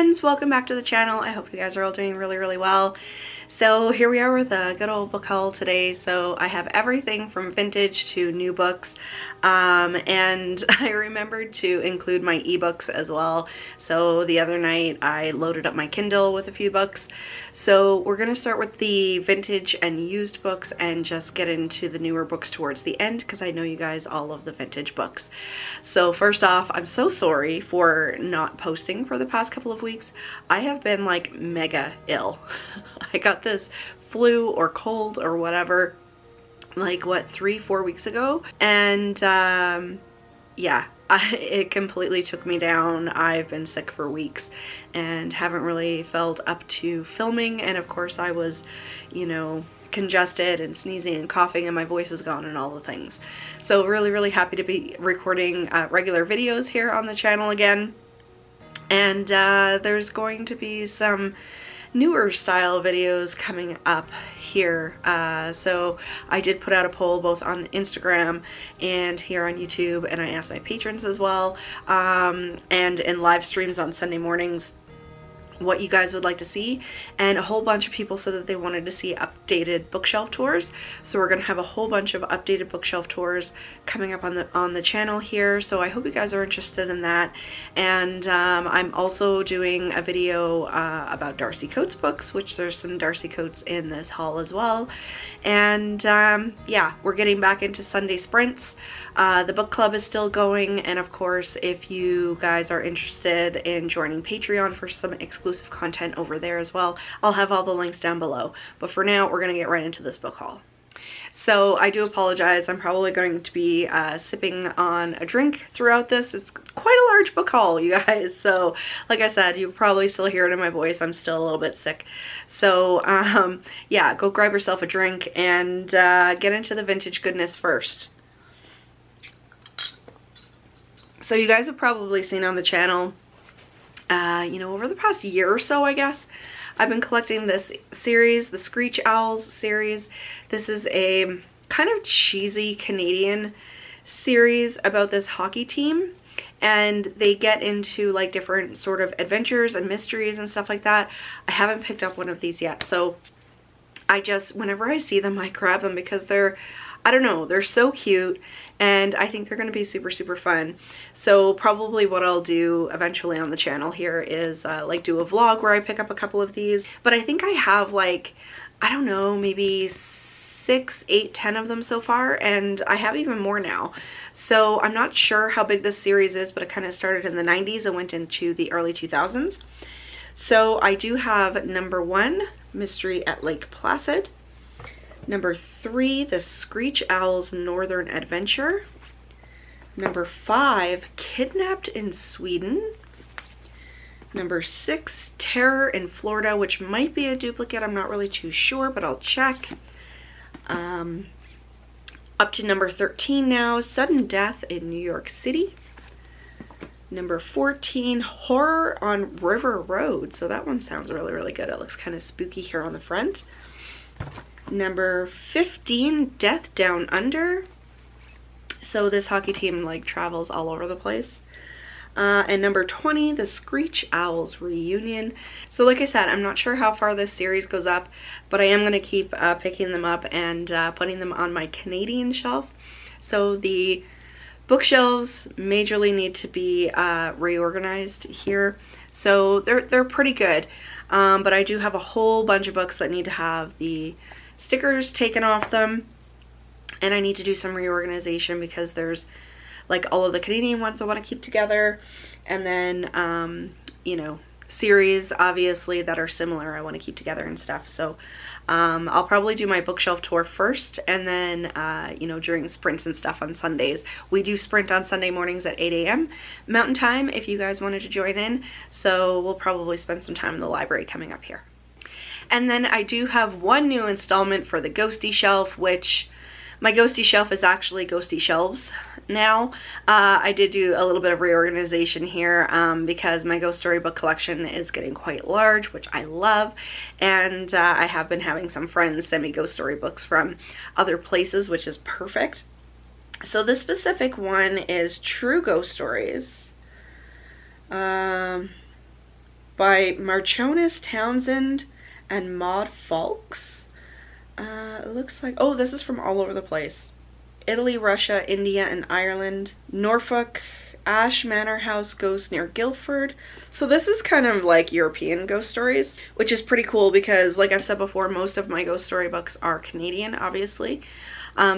friends, welcome back to the channel. I hope you guys are all doing really well. So here we are with a good old book haul today. So I have everything from vintage to new books, and I remembered to include my ebooks as well. So the other night I loaded up my Kindle with a few books. So we're gonna start with the vintage and used books and just get into the newer books towards the end, because I know you guys all love the vintage books. So first off, I'm so sorry for not posting for the past couple of weeks. I have been like mega ill. I got this flu or cold or whatever, like what, 3-4 weeks ago, and yeah, it completely took me down. I've been sick for weeks and haven't really felt up to filming, and of course I was, you know, congested and sneezing and coughing and my voice is gone and all the things. So really happy to be recording regular videos here on the channel again, and there's going to be some newer style videos coming up here. So I did put out a poll both on Instagram and here on YouTube, and I asked my patrons as well, and in live streams on Sunday mornings, what you guys would like to see, and a whole bunch of people said that they wanted to see updated bookshelf tours. So we're gonna have a whole bunch of updated bookshelf tours coming up on the channel here, so I hope you guys are interested in that. And I'm also doing a video about Darcy Coates books, which there's some Darcy Coates in this haul as well. And yeah, we're getting back into Sunday sprints. The book club is still going, and of course if you guys are interested in joining Patreon for some exclusive content over there as well, I'll have all the links down below. But for now, we're gonna get right into this book haul. So I do apologize, I'm probably going to be sipping on a drink throughout this. It's quite a large book haul, you guys, so like I said, you probably still hear it in my voice, I'm still a little bit sick. So yeah, go grab yourself a drink and get into the vintage goodness first. So you guys have probably seen on the channel, you know, over the past year or so, I guess, I've been collecting this series, the Screech Owls series. This is a kind of cheesy Canadian series about this hockey team, and they get into like different sort of adventures and mysteries and stuff like that. I haven't picked up one of these yet, so I just, whenever I see them, I grab them because they're, I don't know, they're so cute, and I think they're going to be super fun. So probably what I'll do eventually on the channel here is like do a vlog where I pick up a couple of these. But I think I have like, I don't know, maybe 6, 8, 10 of them so far, and I have even more now. So I'm not sure how big this series is, but it kind of started in the 90s and went into the early 2000s. So I do have number 1, Mystery at Lake Placid. Number 3, The Screech Owl's Northern Adventure. Number 5, Kidnapped in Sweden. Number 6, Terror in Florida, which might be a duplicate, I'm not really too sure, but I'll check. Up to number 13 now, Sudden Death in New York City. Number 14, Horror on River Road. So that one sounds really good. It looks kind of spooky here on the front. Number 15, Death Down Under. So this hockey team like travels all over the place. And number 20, The Screech Owls Reunion. So like I said, I'm not sure how far this series goes up, but I am going to keep picking them up and putting them on my Canadian shelf. So the bookshelves majorly need to be reorganized here. So they're pretty good, but I do have a whole bunch of books that need to have the stickers taken off them, and I need to do some reorganization because there's like all of the Canadian ones I want to keep together, and then you know, series obviously that are similar I want to keep together and stuff. So I'll probably do my bookshelf tour first, and then you know, during sprints and stuff on Sundays. We do sprint on Sunday mornings at 8 AM Mountain Time if you guys wanted to join in, so we'll probably spend some time in the library coming up here. And then I do have one new installment for the Ghosty Shelf, which my Ghosty Shelf is actually Ghosty Shelves now. I did do a little bit of reorganization here because my ghost story book collection is getting quite large, which I love, and I have been having some friends send me ghost story books from other places, which is perfect. So this specific one is True Ghost Stories by by Marchonis Townsend and Maud Falks. It looks like, oh, this is from all over the place. Italy, Russia, India, and Ireland. Norfolk, Ash Manor House Ghost near Guildford. So this is kind of like European ghost stories, which is pretty cool because, like I've said before, most of my ghost story books are Canadian, obviously.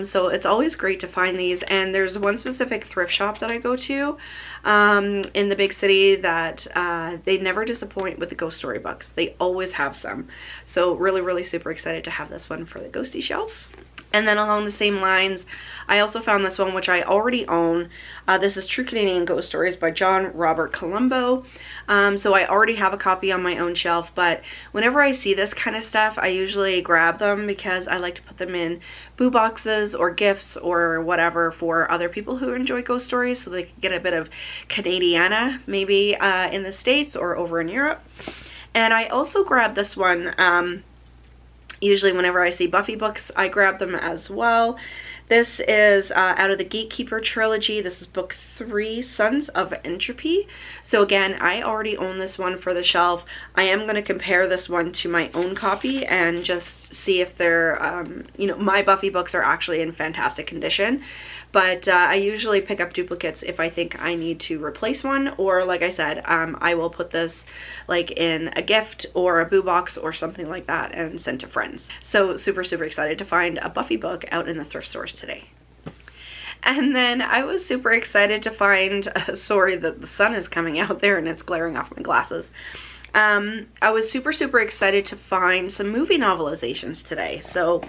So it's always great to find these, and there's one specific thrift shop that I go to in the big city that they never disappoint with the ghost story books. They always have some. So really super excited to have this one for the ghosty shelf. And then along the same lines, I also found this one, which I already own. This is True Canadian Ghost Stories by John Robert Colombo. So I already have a copy on my own shelf, but whenever I see this kind of stuff, I usually grab them because I like to put them in boo boxes or gifts or whatever for other people who enjoy ghost stories, so they can get a bit of Canadiana maybe in the States or over in Europe. And I also grabbed this one. Usually whenever I see Buffy books, I grab them as well. This is out of the Gatekeeper trilogy. This is book 3, Sons of Entropy. So again, I already own this one for the shelf. I am going to compare this one to my own copy and just see if they're, you know, my Buffy books are actually in fantastic condition. But I usually pick up duplicates if I think I need to replace one, or like I said, I will put this like in a gift or a boo box or something like that and send to friends. So super excited to find a Buffy book out in the thrift stores today. And then I was super excited to find, sorry that the sun is coming out there and it's glaring off my glasses. I was super excited to find some movie novelizations today. So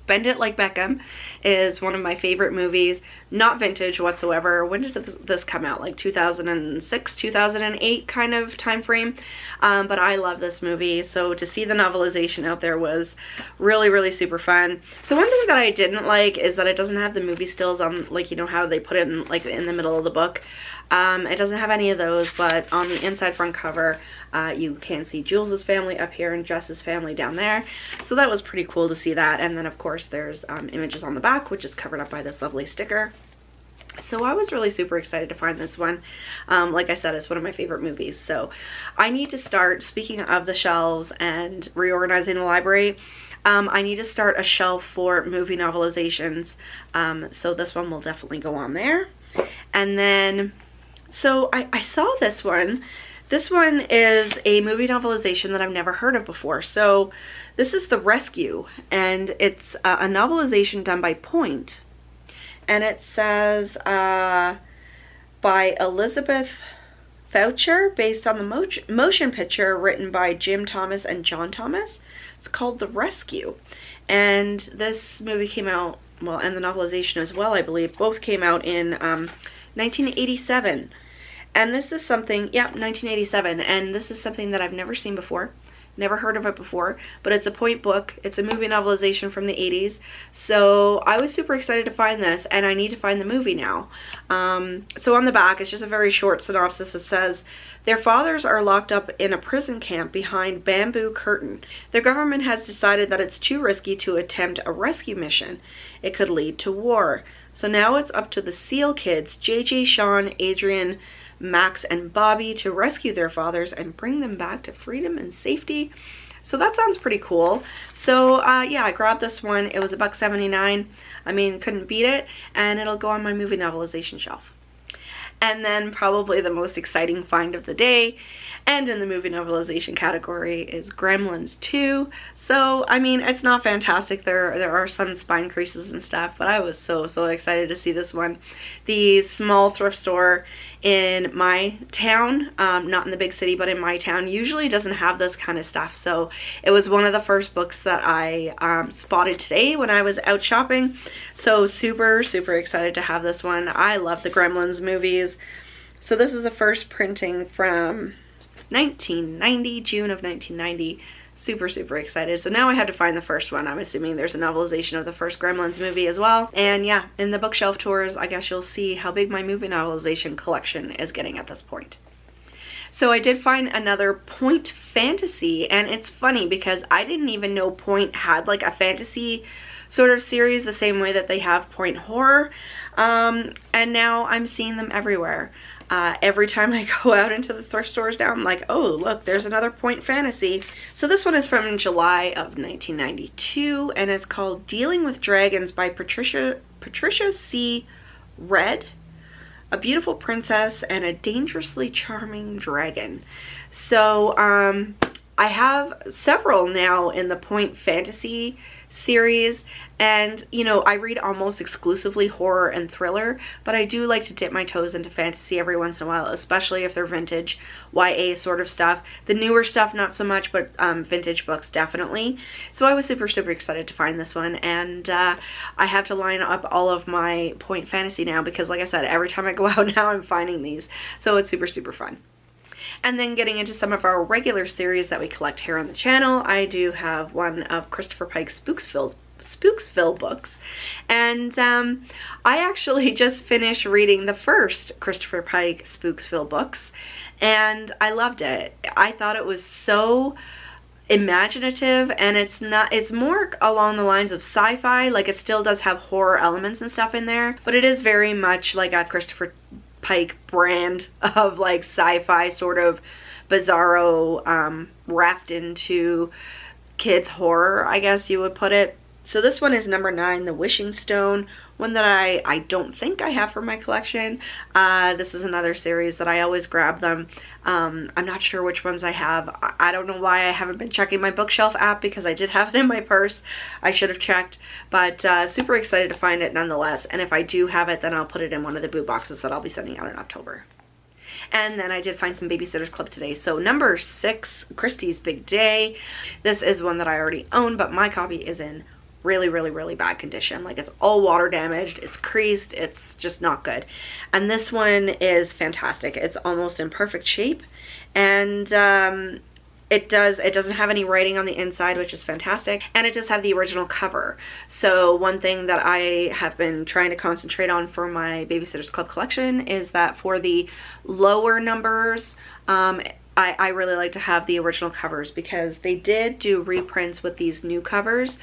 Bend It Like Beckham is one of my favorite movies, not vintage whatsoever. When did this come out? Like 2006, 2008 kind of time frame. But I love this movie, so to see the novelization out there was really super fun. So one thing that I didn't like is that it doesn't have the movie stills on, like, you know how they put it in like in the middle of the book. It doesn't have any of those, but on the inside front cover, you can see Jules's family up here and Jess's family down there. So that was pretty cool to see that. And then of course there's images on the back, which is covered up by this lovely sticker. So I was really super excited to find this one. Like I said, it's one of my favorite movies. So I need to start, speaking of the shelves and reorganizing the library, I need to start a shelf for movie novelizations. So this one will definitely go on there. And then, so I saw this one. This one is a movie novelization that I've never heard of before. So this is The Rescue, and it's a novelization done by Point. And it says by Elizabeth Foucher, based on the motion picture written by Jim Thomas and John Thomas. It's called The Rescue. And this movie came out, well, and the novelization as well, I believe, both came out in 1987. And this is something, yeah, 1987, and this is something that I've never seen before. Never heard of it before, but it's a Point book. It's a movie novelization from the 80s. So I was super excited to find this, and I need to find the movie now. So on the back, it's just a very short synopsis. It says, their fathers are locked up in a prison camp behind bamboo curtain. Their government has decided that it's too risky to attempt a rescue mission. It could lead to war. So now it's up to the SEAL kids, JJ, Sean, Adrian, Max, and Bobby, to rescue their fathers and bring them back to freedom and safety. So that sounds pretty cool. So yeah, I grabbed this one. It was $1.79. I mean, couldn't beat it, and it'll go on my movie novelization shelf. And then probably the most exciting find of the day, and in the movie novelization category, is Gremlins 2. So, I mean, it's not fantastic. There are some spine creases and stuff, but I was so excited to see this one. The small thrift store in my town, not in the big city, but in my town, usually doesn't have this kind of stuff. So it was one of the first books that I spotted today when I was out shopping. So super excited to have this one. I love the Gremlins movies. So this is a first printing from 1990, June of 1990. Super excited. So now I have to find the first one. I'm assuming there's a novelization of the first Gremlins movie as well. And yeah, in the bookshelf tours, I guess you'll see how big my movie novelization collection is getting at this point. So I did find another Point fantasy, and it's funny because I didn't even know Point had like a fantasy sort of series the same way that they have Point horror. And now I'm seeing them everywhere. Every time I go out into the thrift stores now, I'm like, oh, look, there's another point fantasy. So this one is from July of 1992, and it's called Dealing with Dragons by Patricia C. Red. A beautiful princess and a dangerously charming dragon. So I have several now in the point fantasy series, and you know, I read almost exclusively horror and thriller, but I do like to dip my toes into fantasy every once in a while, especially if they're vintage YA sort of stuff. The newer stuff not so much, but vintage books definitely. So I was super excited to find this one, and I have to line up all of my point fantasy now because, like I said, every time I go out now I'm finding these, so it's super fun. And then getting into some of our regular series that we collect here on the channel, I do have one of Christopher Pike's Spooksville books, and I actually just finished reading the first Christopher Pike Spooksville books, and I loved it. I thought it was so imaginative, and it's more along the lines of sci-fi. Like, it still does have horror elements and stuff in there, but it is very much like a Christopher Pike brand of like sci-fi sort of bizarro wrapped into kids horror, I guess you would put it. So this one is number 9, The Wishing Stone, one that I don't think I have for my collection. This is another series that I always grab them. I'm not sure which ones I have. I don't know why I haven't been checking my bookshelf app, because I did have it in my purse. I should have checked, but super excited to find it nonetheless. And if I do have it, then I'll put it in one of the boot boxes that I'll be sending out in October. And then I did find some Babysitters Club today. So number 6, Christie's Big Day. This is one that I already own, but my copy is in really bad condition. Like, it's all water damaged, it's creased, it's just not good. And this one is fantastic. It's almost in perfect shape, and it doesn't have any writing on the inside, which is fantastic, and it does have the original cover. So one thing that I have been trying to concentrate on for my Babysitters Club collection is that for the lower numbers, I really like to have the original covers, because they did do reprints with these new covers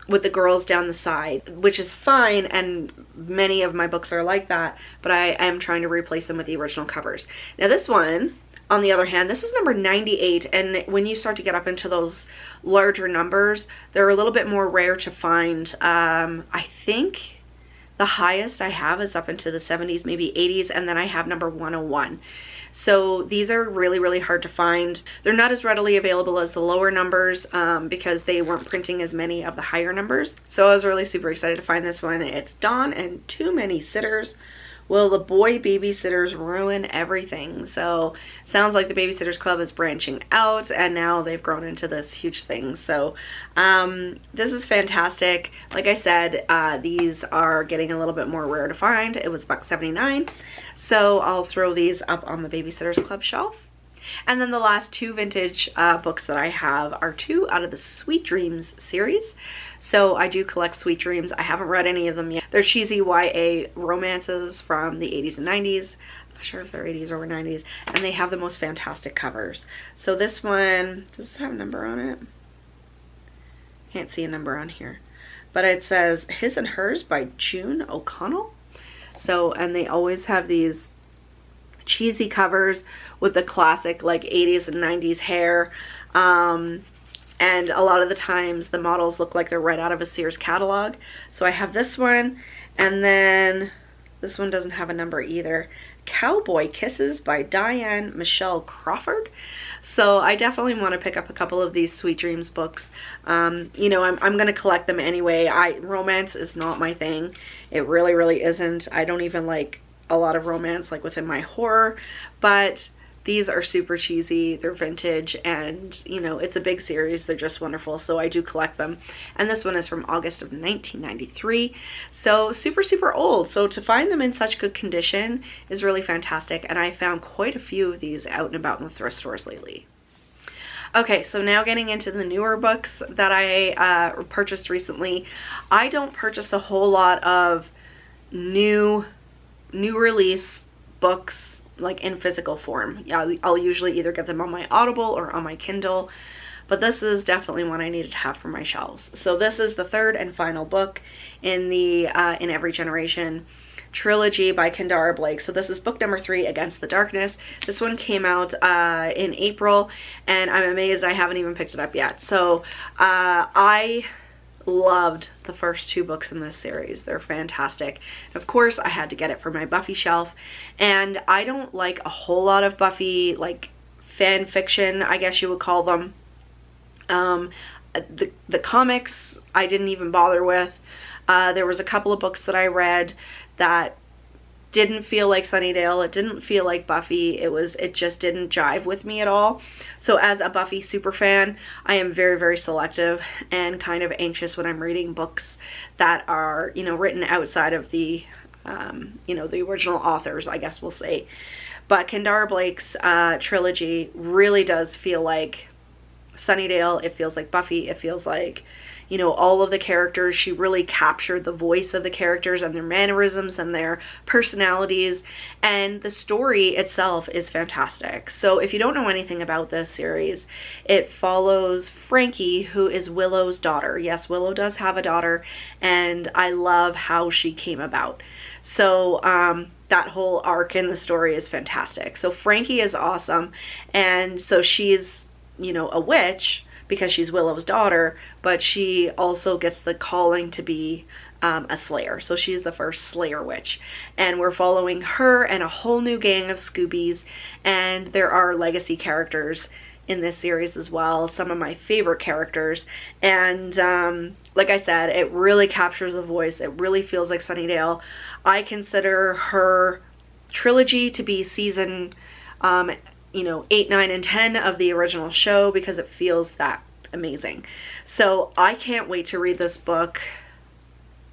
with the girls down the side, which is fine, and many of my books are like that, but I am trying to replace them with the original covers. Now this one, on the other hand, this is number 98, and when you start to get up into those larger numbers, they're a little bit more rare to find. I think the highest I have is up into the 70s, maybe 80s, and then I have number 101. So these are really hard to find. They're not as readily available as the lower numbers because they weren't printing as many of the higher numbers. So I was really super excited to find this one. It's Dawn and Too Many Sitters. Will the boy babysitters ruin everything? So sounds like the Babysitters Club is branching out, and now they've grown into this huge thing. So this is fantastic. Like I said, these are getting a little bit more rare to find. It was $1.79. So I'll throw these up on the Babysitters Club shelf. And then the last 2 vintage books that I have are 2 out of the Sweet Dreams series. So I do collect Sweet Dreams. I haven't read any of them yet. They're cheesy YA romances from the 80s and 90s. I'm not sure if they're 80s or 90s. And they have the most fantastic covers. So this one, does this have a number on it? Can't see a number on here. But it says His and Hers by June O'Connell. So, and they always have these cheesy covers with the classic like 80s and 90s hair, and a lot of the times the models look like they're right out of a Sears catalog. So I have this one, and then this one doesn't have a number either. Cowboy Kisses by Diane Michelle Crawford. So I definitely want to pick up a couple of these Sweet Dreams books. You know, I'm going to collect them anyway. Romance is not my thing. It really isn't. I don't even like a lot of romance like within my horror, but these are super cheesy, they're vintage, and you know, it's a big series, they're just wonderful, so I do collect them. And this one is from August of 1993, so super old. So to find them in such good condition is really fantastic, and I found quite a few of these out and about in the thrift stores lately. Okay, so now getting into the newer books that I purchased recently. I don't purchase a whole lot of new release books like in physical form. Yeah, I'll usually either get them on my Audible or on my Kindle, but this is definitely one I needed to have for my shelves. So this is the third and final book in the In Every Generation trilogy by Kendara Blake. So this is book number 3, Against the Darkness. This one came out in April, and I'm amazed I haven't even picked it up yet. So I loved the first 2 books in this series. They're fantastic. Of course, I had to get it for my Buffy shelf, and I don't like a whole lot of Buffy, like, fan fiction, I guess you would call them. The comics I didn't even bother with. There was a couple of books that I read that didn't feel like Sunnydale. It didn't feel like Buffy. It just didn't jive with me at all. So as a Buffy super fan, I am very, very selective and kind of anxious when I'm reading books that are, you know, written outside of the, you know, the original authors, I guess we'll say. But Kendara Blake's trilogy really does feel like Sunnydale. It feels like Buffy. It feels like, you know, all of the characters. She really captured the voice of the characters and their mannerisms and their personalities, and the story itself is fantastic. So if you don't know anything about this series, it follows Frankie, who is Willow's daughter. Yes, Willow does have a daughter, and I love how she came about. So that whole arc in the story is fantastic. So Frankie is awesome, and so she's, you know, a witch because she's Willow's daughter, but she also gets the calling to be a slayer. So she's the first slayer witch, and we're following her and a whole new gang of Scoobies, and there are legacy characters in this series as well, some of my favorite characters. And like I said, it really captures the voice. It really feels like Sunnydale. I consider her trilogy to be season you know, 8, 9, and 10 of the original show, because it feels that amazing. So I can't wait to read this book.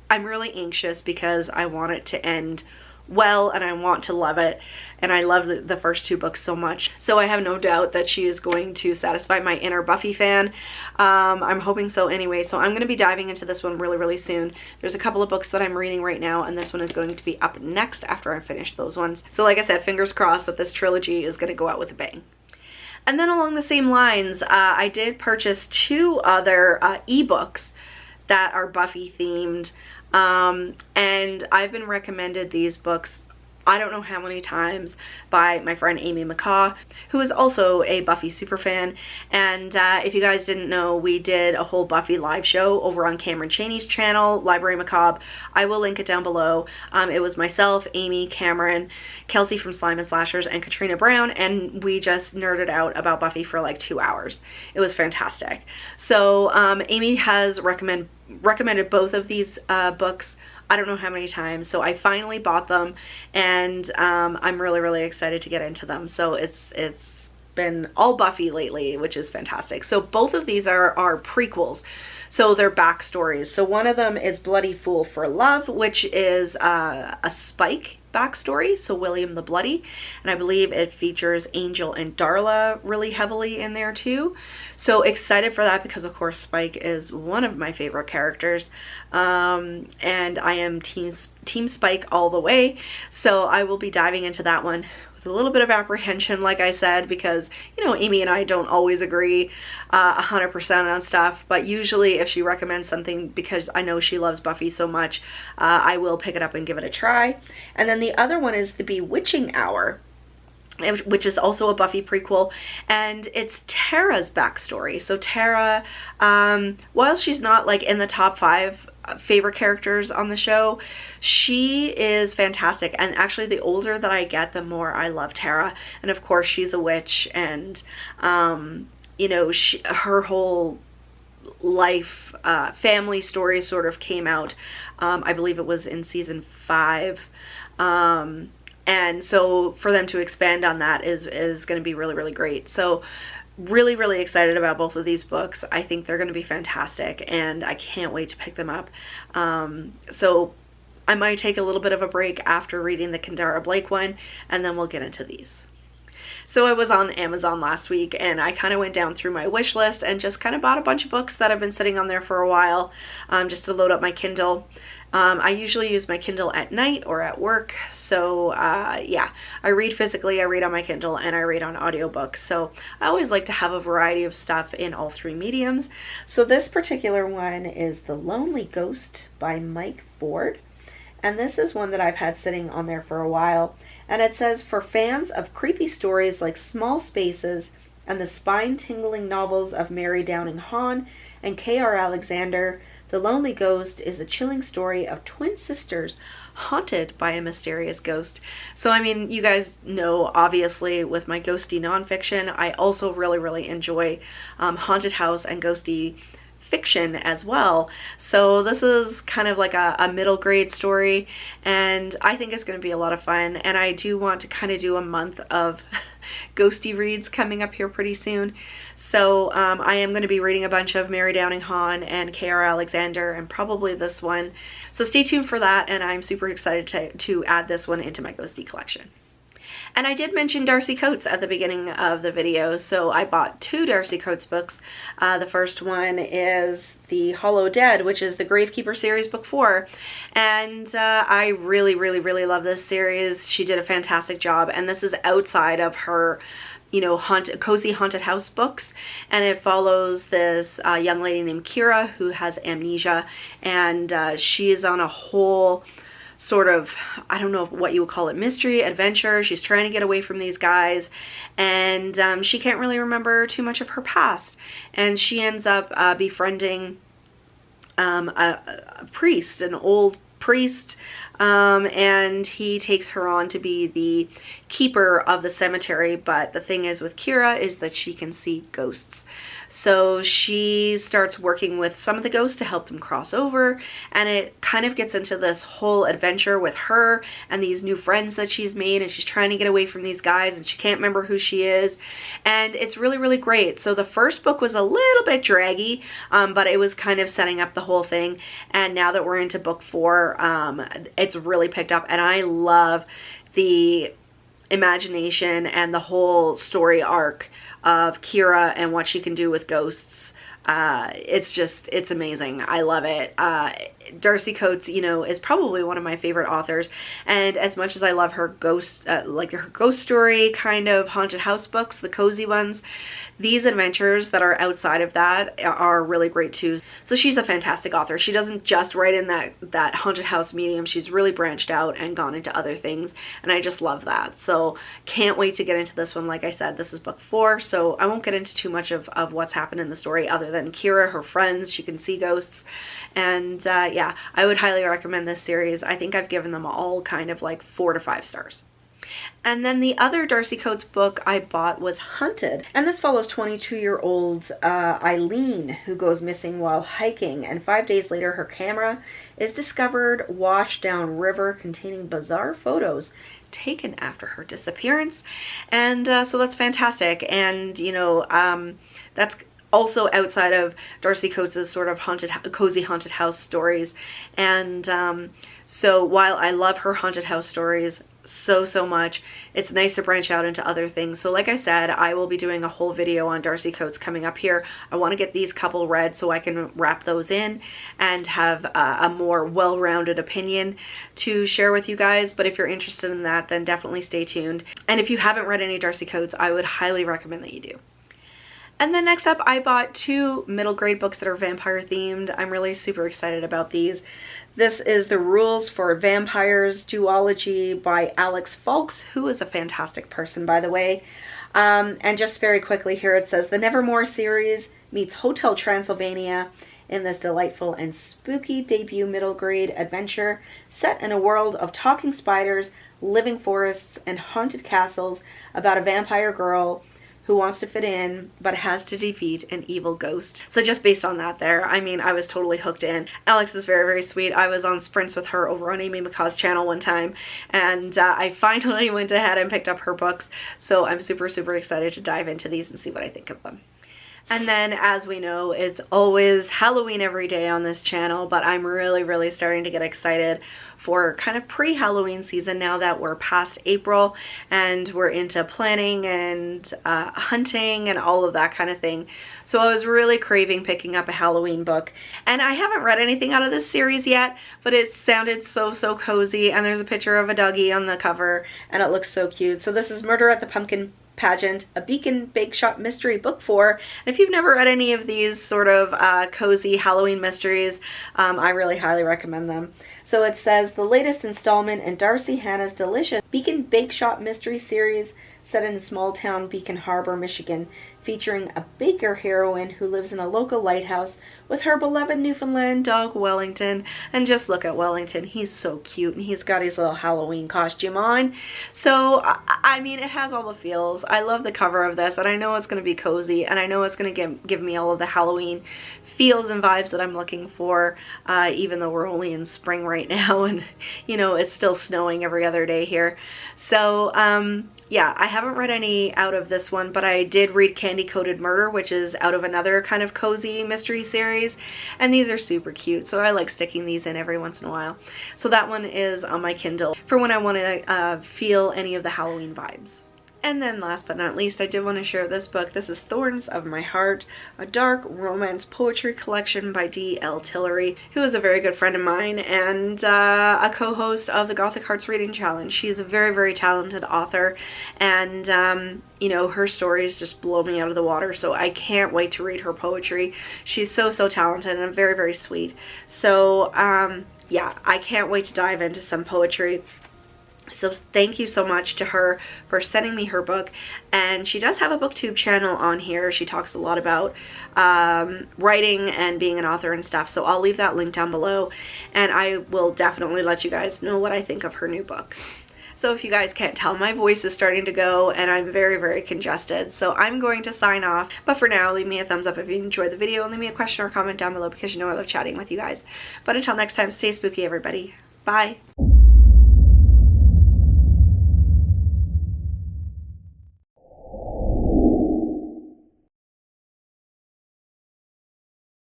I'm really anxious because I want it to end well, and I want to love it, and I love the first 2 books so much. So I have no doubt that she is going to satisfy my inner Buffy fan. I'm hoping so anyway. So I'm going to be diving into this one really, really soon. There's a couple of books that I'm reading right now, and this one is going to be up next after I finish those ones. So like I said, fingers crossed that this trilogy is going to go out with a bang. And then along the same lines, I did purchase 2 other ebooks that are Buffy themed. And I've been recommended these books I don't know how many times by my friend Amy McCaw, who is also a Buffy superfan. And if you guys didn't know, we did a whole Buffy live show over on Cameron Chaney's channel, Library Macabre. I will link it down below. It was myself, Amy, Cameron, Kelsey from Slime and Slashers, and Katrina Brown, and we just nerded out about Buffy for like 2 hours. It was fantastic. So Amy has recommended both of these books I don't know how many times, so I finally bought them, and I'm really, really excited to get into them. So it's been all Buffy lately, which is fantastic. So both of these are prequels, so they're backstories. So one of them is Bloody Fool for Love, which is a Spike backstory, so William the Bloody, and I believe it features Angel and Darla really heavily in there too. So excited for that, because of course Spike is one of my favorite characters, and I am team Spike all the way. So I will be diving into that one with a little bit of apprehension, like I said, because, you know, Amy and I don't always agree 100% on stuff, but usually if she recommends something, because I know she loves Buffy so much, I will pick it up and give it a try. And then the other one is The Bewitching Hour, which is also a Buffy prequel, and it's Tara's backstory. So Tara, while she's not like in the top 5 favorite characters on the show, she is fantastic, and actually the older that I get, the more I love Tara. And of course she's a witch, and you know, her whole life family story sort of came out, I believe it was in season 5, and so for them to expand on that is going to be really, really great. So really, really excited about both of these books. I think they're going to be fantastic, and I can't wait to pick them up. So I might take a little bit of a break after reading the Kendara Blake one, and then we'll get into these. So I was on Amazon last week, and I kind of went down through my wish list and just kind of bought a bunch of books that have been sitting on there for a while, just to load up my Kindle. I usually use my Kindle at night or at work, so yeah, I read physically, I read on my Kindle, and I read on audiobooks. So I always like to have a variety of stuff in all 3 mediums. So this particular one is The Lonely Ghost by Mike Ford. and this is one that I've had sitting on there for a while. And it says, for fans of creepy stories like Small Spaces and the spine-tingling novels of Mary Downing Hahn and K.R. Alexander, The Lonely Ghost is a chilling story of twin sisters haunted by a mysterious ghost. So I mean, you guys know, obviously, with my ghosty nonfiction, I also really enjoy haunted house and ghosty fiction as well. So this is kind of like a middle grade story, and I think it's going to be a lot of fun. And I do want to kind of do a month of ghosty reads coming up here pretty soon. So I am going to be reading a bunch of Mary Downing Hahn and K.R. Alexander, and probably this one. So stay tuned for that, and I'm super excited to add this one into my ghosty collection. And I did mention Darcy Coates at the beginning of the video, so I bought 2 Darcy Coates books. The first one is The Hollow Dead, which is the Gravekeeper series, book 4. And I really love this series. She did a fantastic job, and this is outside of her, you know, cozy haunted house books, and it follows this young lady named Kira who has amnesia, and she is on a whole sort of, I don't know what you would call it, mystery, adventure. She's trying to get away from these guys, and she can't really remember too much of her past, and she ends up befriending a priest, an old priest, and he takes her on to be the keeper of the cemetery. But the thing is with Kira is that she can see ghosts. So she starts working with some of the ghosts to help them cross over, and it kind of gets into this whole adventure with her and these new friends that she's made, and she's trying to get away from these guys, and she can't remember who she is, and it's really great. So the first book was a little bit draggy, but it was kind of setting up the whole thing, and now that we're into book 4, it's really picked up, and I love the imagination and the whole story arc of Kira and what she can do with ghosts. It's amazing. I love it. Darcy Coates, you know, is probably one of my favorite authors, and as much as I love her ghost, like her ghost story kind of haunted house books, the cozy ones, these adventures that are outside of that are really great too. So she's a fantastic author. She doesn't just write in that haunted house medium. She's really branched out and gone into other things, and I just love that. So can't wait to get into this one. Like I said, this is book 4, so I won't get into too much of what's happened in the story other than Kira, her friends, she can see ghosts, and yeah, I would highly recommend this series. I think I've given them all kind of like 4 to 5 stars. And then the other Darcy Coates book I bought was Hunted, and this follows 22-year-old Eileen, who goes missing while hiking, and 5 days later her camera is discovered washed down river containing bizarre photos taken after her disappearance. And so that's fantastic, and you know, that's also outside of Darcy Coates' sort of cozy haunted house stories. And so while I love her haunted house stories so much, it's nice to branch out into other things. So like I said, I will be doing a whole video on Darcy Coates coming up here. I want to get these couple read so I can wrap those in and have a more well-rounded opinion to share with you guys. But if you're interested in that, then definitely stay tuned. And if you haven't read any Darcy Coates, I would highly recommend that you do. And then next up, I bought 2 middle grade books that are vampire themed. I'm really super excited about these. This is The Rules for Vampires duology by Alex Falks, who is a fantastic person, by the way. And just very quickly here, it says, the Nevermore series meets Hotel Transylvania in this delightful and spooky debut middle grade adventure set in a world of talking spiders, living forests, and haunted castles about a vampire girl who wants to fit in but has to defeat an evil ghost. So just based on that there, I mean, I was totally hooked in. Alex is very sweet. I was on sprints with her over on Amy McCaw's channel one time, and I finally went ahead and picked up her books. So I'm super excited to dive into these and see what I think of them. And then, as we know, it's always Halloween every day on this channel, but I'm really starting to get excited for kind of pre-Halloween season now that we're past April and we're into planning and hunting and all of that kind of thing. So I was really craving picking up a Halloween book, and I haven't read anything out of this series yet, but it sounded so cozy, and there's a picture of a doggy on the cover and it looks so cute. So this is Murder at the Pumpkin Pageant, a Beacon Bake Shop Mystery Book 4. And if you've never read any of these sort of cozy Halloween mysteries, I really highly recommend them. So it says, the latest installment in Darcy Hannah's delicious Beacon Bake Shop Mystery Series set in small town Beacon Harbor, Michigan, featuring a baker heroine who lives in a local lighthouse with her beloved Newfoundland dog Wellington. And just look at Wellington, he's so cute, and he's got his little Halloween costume on. So I mean, it has all the feels. I love the cover of this, and I know it's going to be cozy, and I know it's going to give me all of the Halloween feels and vibes that I'm looking for, even though we're only in spring right now, and you know, it's still snowing every other day here. So yeah, I haven't read any out of this one, but I did read Candy Coated Murder, which is out of another kind of cozy mystery series, and these are super cute, so I like sticking these in every once in a while. So that one is on my Kindle for when I want to feel any of the Halloween vibes. And then last but not least, I did want to share this book. This is Thorns of My Heart, a dark romance poetry collection by D.L. Tillery, who is a very good friend of mine and a co-host of the Gothic Hearts Reading Challenge. She is a very, very talented author, and you know, her stories just blow me out of the water, so I can't wait to read her poetry. She's so, so talented and very, very sweet. So yeah, I can't wait to dive into some poetry. So thank you so much to her for sending me her book. And she does have a booktube channel on here. She talks a lot about writing and being an author and stuff, so I'll leave that link down below, and I will definitely let you guys know what I think of her new book. So if you guys can't tell, my voice is starting to go and I'm very, very congested, so I'm going to sign off. But for now, leave me a thumbs up if you enjoyed the video, and leave me a question or comment down below, because you know I love chatting with you guys. But until next time, stay spooky, everybody. Bye.